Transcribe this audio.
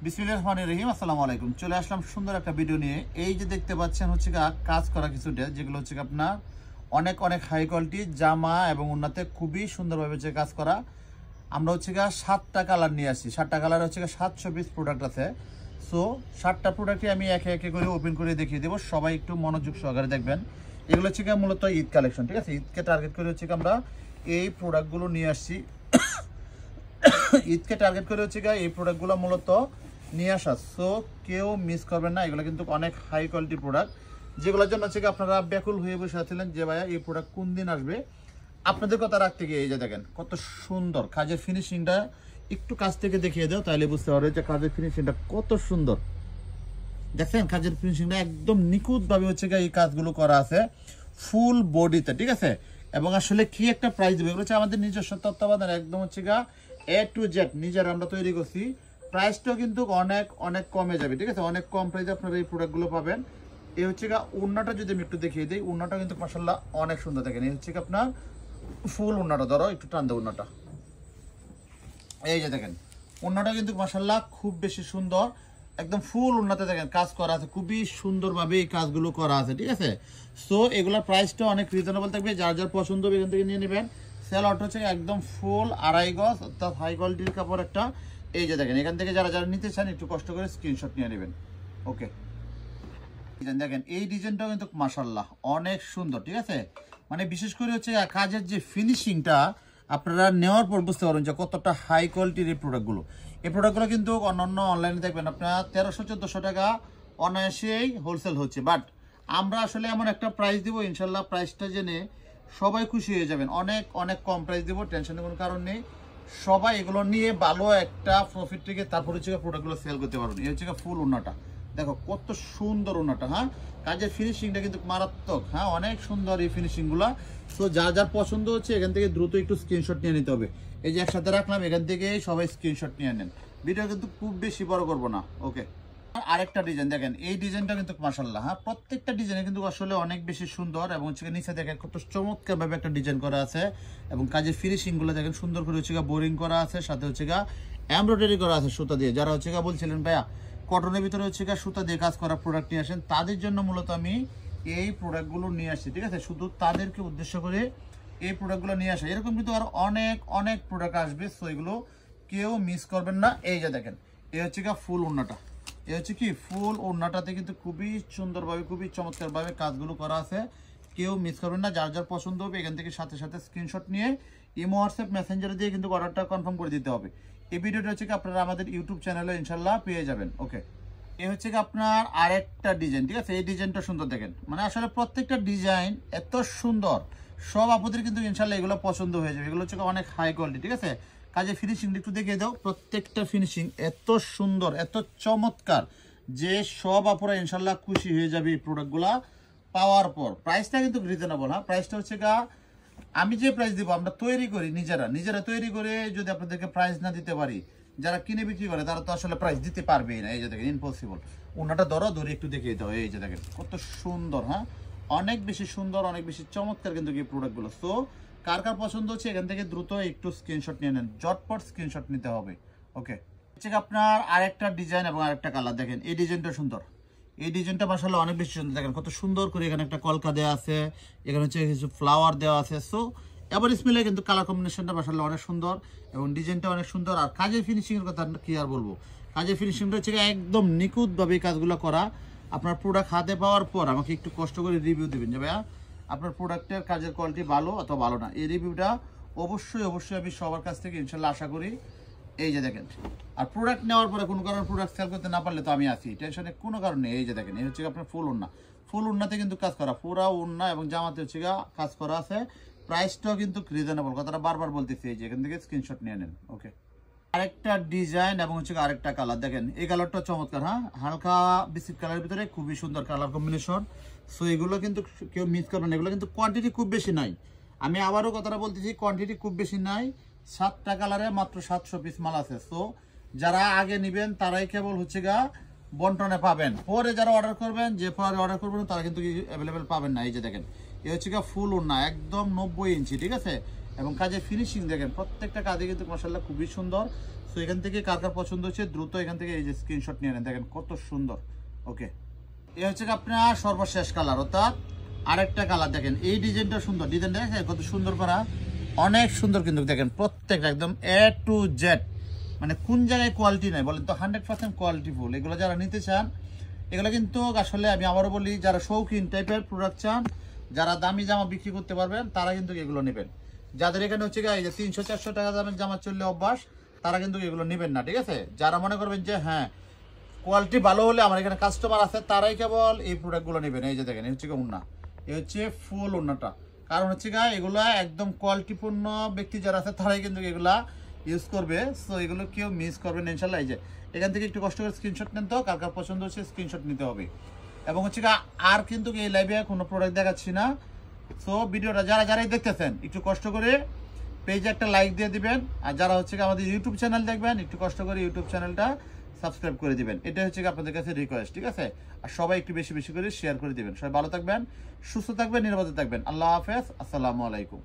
বিসমিল্লাহির রহমানির রহিম। আসসালামু আলাইকুম। চলে আসলাম সুন্দর একটা ভিডিও নিয়ে। এই যে দেখতে পাচ্ছেন হচ্ছে কাজ করা কিছু ড্রেস, যেগুলো হচ্ছে আপনার অনেক অনেক হাই কোয়ালিটি জামা এবং ওন্নাতে খুবই সুন্দরভাবে হচ্ছে কাজ করা। আমরা হচ্ছে 7টা কালার নিয়ে আসছি। 7টা কালার হচ্ছে 700 পিস প্রোডাক্ট আছে। সো 7টা প্রোডাক্টই আমি একে একে করে ওপেন করে দেখিয়ে দেবো। সবাই একটু মনোযোগ সহকারে দেখবেন। এগুলো হচ্ছে মূলত ঈদ কালেকশন, ঠিক আছে? ঈদকে টার্গেট করে হচ্ছে আমরা এই প্রোডাক্টগুলো নিয়ে আসছি। ঈদকে টার্গেট করে হচ্ছে এই প্রোডাক্টগুলো মূলত নিয়ে আসা। সো কেউ মিস করবেন না। এগুলো কিন্তু অনেক হাই কোয়ালিটি প্রোডাক্ট, যেগুলোর জন্য হচ্ছে আপনারা ব্যাকুল হয়ে বসে আছিলেন যে ভাইয়া এই প্রোডাক্ট কোন দিন আসবে। আপনাদের কথা রাখতে গিয়ে এই যে দেখেন কত সুন্দর কাজের ফিনিশিংটা। একটু কাছ থেকে দেখিয়ে দাও, তাহলে বুঝতে পারবে যে কাজের ফিনিশিংটা কত সুন্দর। দেখছেন কাজের ফিনিশিংটা একদম নিখুঁতভাবে হচ্ছে এই কাজগুলো করা আছে ফুল বডিতে, ঠিক আছে? এবং আসলে কি একটা প্রাইস দেবে, এগুলো হচ্ছে আমাদের নিজস্ব তত্ত্বাবধান, একদম হচ্ছে A to Z নিজের আমরা তৈরি করছি। প্রাইসটাও কিন্তু অনেক অনেক কমে যাবে, ঠিক আছে? অনেক কম প্রাইসে আপনারা এই প্রোডাক্টগুলো পাবেন। এই হচ্ছে ওড়নাটা যদি আমি একটু দেখিয়ে দিই, ওড়নাটা কিন্তু মাশাআল্লাহ অনেক সুন্দর। দেখেন এই হচ্ছে আপনার ফুল ওড়নাটা, ধরো একটু টান দাও ওড়নাটা। এই যে দেখেন ওড়নাটা কিন্তু মাশাআল্লাহ খুব বেশি সুন্দর, একদম ফুল ওড়নাতে দেখেন কাজ করা আছে, খুবই সুন্দরভাবে এই কাজগুলো করা আছে, ঠিক আছে? সো এগুলোর প্রাইসটা অনেক রিজনেবল থাকবে। যার যার পছন্দ হবে এখান থেকে নিয়ে নেবেন। সেল আউট হচ্ছে একদম ফুল 2.5 গজ, অর্থাৎ হাই কোয়ালিটির কাপড় একটা। এই যে দেখেন এখান থেকে যারা যারা নিতে চান একটু কষ্ট করে স্ক্রিনশট নিয়ে নেবেন। ওকে, দেখেন এই ডিজাইনটাও কিন্তু মাশাআল্লাহ অনেক সুন্দর, ঠিক আছে? মানে বিশেষ করে হচ্ছে কাজের যে ফিনিশিংটা আপনারা নেওয়ার পর বুঝতে পারবেন যে কতটা হাই কোয়ালিটির এই প্রোডাক্টগুলো। এই প্রোডাক্টগুলো কিন্তু অন্যান্য অনলাইনে দেখবেন আপনার 1300-1400 টাকা অনায়াসেই হোলসেল হচ্ছে। বাট আমরা আসলে এমন একটা প্রাইস দিব, ইনশাল্লাহ প্রাইসটা জেনে সবাই খুশি হয়ে যাবেন। অনেক অনেক কম প্রাইস দিব, টেনশনের কোনো কারণ নেই। সবাই এগুলো নিয়ে ভালো একটা প্রফিট থেকে তারপর হচ্ছে প্রোডাক্টগুলো সেল করতে পারবেন। এই হচ্ছে ফুল ওড়নাটা, দেখো কত সুন্দর ওড়নাটা। হ্যাঁ, কাজের ফিনিশিংটা কিন্তু মারাত্মক। হ্যাঁ, অনেক সুন্দর এই ফিনিশিংগুলো। সো যার যার পছন্দ হচ্ছে এখান থেকে দ্রুত একটু স্ক্রিনশট নিয়ে নিতে হবে। এই যে একসাথে রাখলাম, এখান থেকে সবাই স্ক্রিনশট নিয়ে নেন। ভিডিও কিন্তু খুব বেশি বড় করবো না। ওকে, আরেকটা ডিজাইন দেখেন, এই ডিজাইনটা কিন্তু মাশাআল্লাহ, হ্যাঁ প্রত্যেকটা ডিজাইনে কিন্তু আসলে অনেক বেশি সুন্দর। এবং হচ্ছে নিচে দেখেন কত চমৎকার ভাবে একটা ডিজাইন করা আছে। এবং কাজের ফিনিশিং গুলো দেখেন সুন্দর করে হচ্ছে বোরিং করা আছে, সাথে হচ্ছে এমব্রয়ডারি করা আছে সুতা দিয়ে। যারা হচ্ছে বলছিলেন ভাইয়া কটনের ভিতরে হচ্ছে সুতা দিয়ে কাজ করা প্রোডাক্ট নিয়ে আসেন, তাদের জন্য মূলত আমি এই প্রোডাক্টগুলো নিয়ে আসছি, ঠিক আছে? শুধু তাদেরকে উদ্দেশ্য করে এই প্রোডাক্টগুলো নিয়ে আসে। এরকম কিন্তু আর অনেক অনেক প্রোডাক্ট আসবে, সো এগুলো কেউ মিস করবেন না। এই যে দেখেন এই হচ্ছে ফুল ওড়নাটা, এই হচ্ছে কি ফুল ওড়নাটাতে কিন্তু খুবই সুন্দরভাবে খুবই চমৎকারভাবে কাজগুলো করা আছে। কেউ মিস করবেন না। যার যার পছন্দ হবে এখান থেকে সাথে সাথে স্ক্রিনশট নিয়ে ইমো হোয়াটসঅ্যাপ মেসেঞ্জারে দিয়ে কিন্তু অর্ডারটা কনফার্ম করে দিতে হবে। এই ভিডিওটা হচ্ছে আপনারা আমাদের ইউটিউব চ্যানেলে ইনশাল্লাহ পেয়ে যাবেন। ওকে, এই হচ্ছে আপনার আরেকটা ডিজাইন, ঠিক আছে? এই ডিজাইনটা সুন্দর দেখেন, মানে আসলে প্রত্যেকটা ডিজাইন এত সুন্দর, সব আপনাদের কিন্তু ইনশাল্লাহ এগুলো পছন্দ হয়ে যাবে। এগুলো হচ্ছে অনেক হাই কোয়ালিটি, ঠিক আছে? কাজে ফিনিশিং একটু দেখিয়ে দাও। প্রত্যেকটা ফিনিশিং এত সুন্দর এত চমৎকার যে সব আপনারা ইনশাল্লাহ খুশি হয়ে যাবে এই প্রোডাক্টগুলা পাওয়ার পর। প্রাইসটা কিন্তু রিজনেবল। হ্যাঁ, প্রাইসটা হচ্ছে আমি যে প্রাইস দিব আমরা তৈরি করি নিজেরা তৈরি করে যদি আপনাদেরকে প্রাইস না দিতে পারি, যারা কিনে বিক্রি করে তারা তো আসলে প্রাইস দিতে পারবেই না। এই যে দেখেন ইম্পসিবল। ওনাটা ধরে একটু দেখিয়ে দাও। এই যে দেখেন কত সুন্দর। হ্যাঁ, অনেক বেশি সুন্দর, অনেক বেশি চমৎকার কিন্তু এই প্রোডাক্টগুলো। সো কার কার পছন্দ হচ্ছে এখান থেকে দ্রুত একটু স্ক্রিনশট নিয়ে নেন, জটপট স্ক্রিনশট নিতে হবে। ওকে, হচ্ছে আপনার আরেকটা ডিজাইন এবং আরেকটা কালার দেখেন। এই ডিজাইনটা সুন্দর, এই ডিজাইনটা মাশাআল্লাহ অনেক বেশি সুন্দর। দেখেন কত সুন্দর করে এখানে একটা কলকা দেওয়া আছে, এখানে হচ্ছে কিছু ফ্লাওয়ার দেওয়া আছে। সো এভারেজ মিলে কিন্তু কালার কম্বিনেশনটা মাশাআল্লাহ অনেক সুন্দর এবং ডিজাইনটা অনেক সুন্দর। আর কাজের ফিনিশিং এর কথা কি আর বলবো, কাজের ফিনিশিংটা হচ্ছে একদম নিখুঁতভাবে এই কাজগুলো করা। আপনার প্রোডাক্ট হাতে পাওয়ার পর আমাকে একটু কষ্ট করে রিভিউ দেবেন যে ভাইয়া আপনার প্রোডাক্টের কাজের কোয়ালিটি ভালো অথবা ভালো না। এই রিভিউটা অবশ্যই অবশ্যই আমি সবার কাছ থেকে ইনশাল্লাহ আশা করি। এই যে দেখেন, আর প্রোডাক্ট নেওয়ার পরে কোনো কারণে প্রোডাক্ট সেল করতে না পারলে তো আমি আছি, টেনশনে কোনো কারণ নেই। এই যে দেখেন এই হচ্ছে আপনার ফুল ওড়না, ফুল ওড়নাতে কিন্তু কাজ করা, পুরা ওড়না এবং জামাতে হচ্ছে কাজ করা আছে। প্রাইসটাও কিন্তু রিজনেবল, কথাটা বারবার বলতেছি। এই যে এখান থেকে স্ক্রিনশট নিয়ে নেন। ওকে, আরেকটা ডিজাইন এবং হচ্ছে আরেকটা কালার দেখেন। এই কালারটা চমৎকার। হ্যাঁ, হালকা বিস্কিট কালারের ভিতরে খুবই সুন্দর কালার কম্বিনেশন। সো এগুলো কিন্তু কেউ মিস করবেন না। এগুলো কিন্তু কোয়ান্টিটি খুব বেশি নাই, আমি আবারও কথাটা বলতেছি, কোয়ান্টিটি খুব বেশি নাই। 7টা কালারে মাত্র 700 পিস মাল আছে। সো যারা আগে নেবেন তারাই কেবল হচ্ছে বন্টনে পাবেন। পরে যারা অর্ডার করবেন, যে পরে অর্ডার করবেন তারা কিন্তু অ্যাভেলেবেল পাবেন না। এই যে দেখেন এই হচ্ছে ফুল ওড়না একদম 90 ইঞ্চি, ঠিক আছে? এবং কাজের ফিনিশিং দেখেন, প্রত্যেকটা কাজে কিন্তু মাশাআল্লাহ খুবই সুন্দর। তো এখান থেকে কার কার পছন্দ হচ্ছে দ্রুত এখান থেকে এই যে স্ক্রিনশট নিয়ে নেন, দেখেন কত সুন্দর। ওকে, এই হচ্ছে আপনার সর্বশেষ কালার, অর্থাৎ আরেকটা কালার দেখেন, এই ডিজাইনটা সুন্দর, ডিজাইনটা দেখেন কত সুন্দর করা, অনেক সুন্দর কিন্তু দেখেন প্রত্যেকটা একদম A to Z, মানে কোন জায়গায় কোয়ালিটি নাই বলেন তো, 100% কোয়ালিটি ফুল। এগুলো যারা নিতে চান এগুলো কিন্তু আসলে আমি আবারও বলি, যারা শৌখিন টাইপের প্রোডাক্ট চান, যারা দামি জামা বিক্রি করতে পারবেন তারা কিন্তু এগুলো নেবেন। যাদের এখানে হচ্ছে এই যে 300-400 টাকা দামের জামা চললে অভ্যাস, তারা কিন্তু এগুলো নেবেন না, ঠিক আছে? যারা মনে করবেন যে হ্যাঁ কোয়ালিটি ভালো হলে আমার এখানে কাস্টমার আছে, তারাই কেবল এই প্রোডাক্টগুলো নেবেন। এই যে দেখেন, এই হচ্ছে উন্না, এই হচ্ছে ফুল উন্নাটা, কারণ হচ্ছে এগুলা একদম কোয়ালিটিপূর্ণ ব্যক্তি যারা আছে তারাই কিন্তু এগুলা ইউজ করবে। সো এগুলো কেউ মিস করবেন ইনশাল্লাহ। এই যে এখান থেকে একটু কষ্ট করে স্ক্রিনশট নেন, তো কার কার পছন্দ হচ্ছে স্ক্রিনশট নিতে হবে। এবং হচ্ছে আর কিন্তু এই লাইভে কোনো প্রোডাক্ট দেখাচ্ছি না। সো ভিডিওটা যারাই দেখতেছেন একটু কষ্ট করে পেজে একটা লাইক দিয়ে দিবেন, আর যারা হচ্ছে আমাদের ইউটিউব চ্যানেল দেখবেন একটু কষ্ট করে ইউটিউব চ্যানেলটা সাবস্ক্রাইব করে দিবেন। এটা হচ্ছে আপনাদের কাছে রিকোয়েস্ট, ঠিক আছে? আর সবাই একটু বেশি বেশি করে শেয়ার করে দিবেন। সবাই ভালো থাকবেন, সুস্থ থাকবেন, নিরাপদে থাকবেন। আল্লাহ হাফেজ, আসসালামু আলাইকুম।